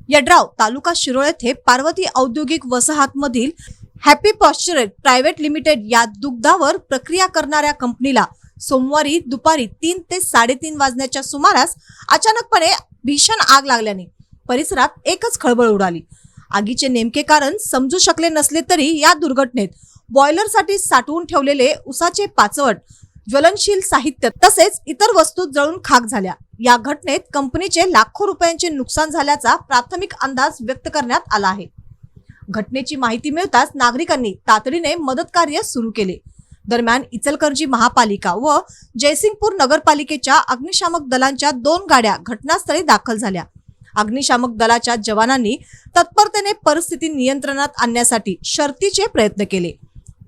यड्राव तालुका शिरोळ येथे पार्वती औद्योगिक वसाहतमधील happy पॉस्चरेट private limited या दुग्धावर प्रक्रिया करणाऱ्या कंपनीला सोमवारी दुपारी 3 ते 3:30 वाजण्याच्या सुमारास अचानकपणे भीषण आग लागल्याने परिसरात एकच खळबळ उडाली। आगीचे नेमके कारण समजू शकले नसले तरी या दुर्घटनेत बॉयलरसाठी साठवून ठेवलेले उसाचे पाचवट, ज्वलनशील साहित्य तसेच इतर वस्तू जळून खाक झाल्या। या घटनेत कंपनीचे लाखो रुपयांचे नुकसान झाल्याचा प्राथमिक अंदाज व्यक्त करण्यात आला आहे। घटनेची माहिती मिळताच नागरिकांनी तातडीने मदत कार्य सुरू केले। दरम्यान इचलकरंजी महापालिका व जयसिंगपूर नगरपालिकेच्या अग्निशामक दलांच्या 2 गाड्या घटनास्थळी दाखल झाल्या। अग्निशामक दलाच्या जवानांनी तत्परतेने परिस्थिती नियंत्रणात आणण्यासाठी शर्थीचे प्रयत्न केले।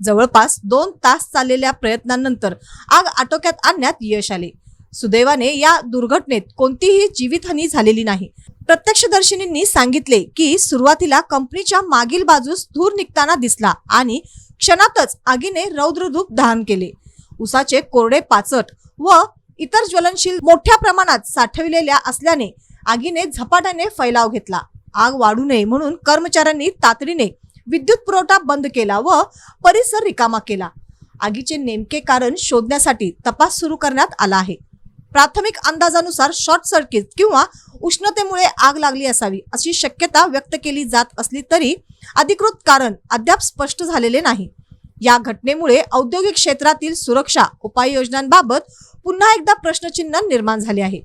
जवळपास 2 तास चाललेल्या प्रयत्नांनंतर आग आटोक्यात आणण्यात यश आले। सुदैवाने या दुर्घटनेत कोणतीही जीवितहानी झालेली नाही। प्रत्यक्षदर्शींनी सांगितले की सुरुवातीला कंपनीच्या मागील बाजूस धूर निघताना दिसला आणि क्षणातच आगीने रौद्र रूप धारण केले। उसाचे कोरडे पाचट व इतर ज्वलनशील मोठ्या प्रमाणात साठविलेल्या असल्याने आगीने झपाट्याने फैलाव घेतला। आग वाढू नये म्हणून कर्मचाऱ्यांनी तातडीने विद्युत पुरवठा बंद केला व परिसर रिकामा केला। आगीचे नेमके कारण शोधण्यासाठी तपास सुरू करण्यात आला आहे। प्राथमिक अंदाजानुसार शॉर्ट सर्किट किंवा उष्णतेमुळे आग लागली असावी अशी शक्यता व्यक्त केली जात असली तरी अधिकृत कारण अद्याप स्पष्ट झालेले नाही। या घटनेमुळे औद्योगिक क्षेत्रातील सुरक्षा उपाययोजनांबाबत पुन्हा एकदा प्रश्नचिन्ह निर्माण झाले आहे।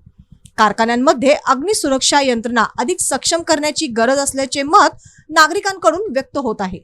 कारखान्यांमध्ये अग्निसुरक्षा यंत्रणा अधिक सक्षम करण्याची गरज असल्याचे मत नागरिकांकडून व्यक्त होत आहे।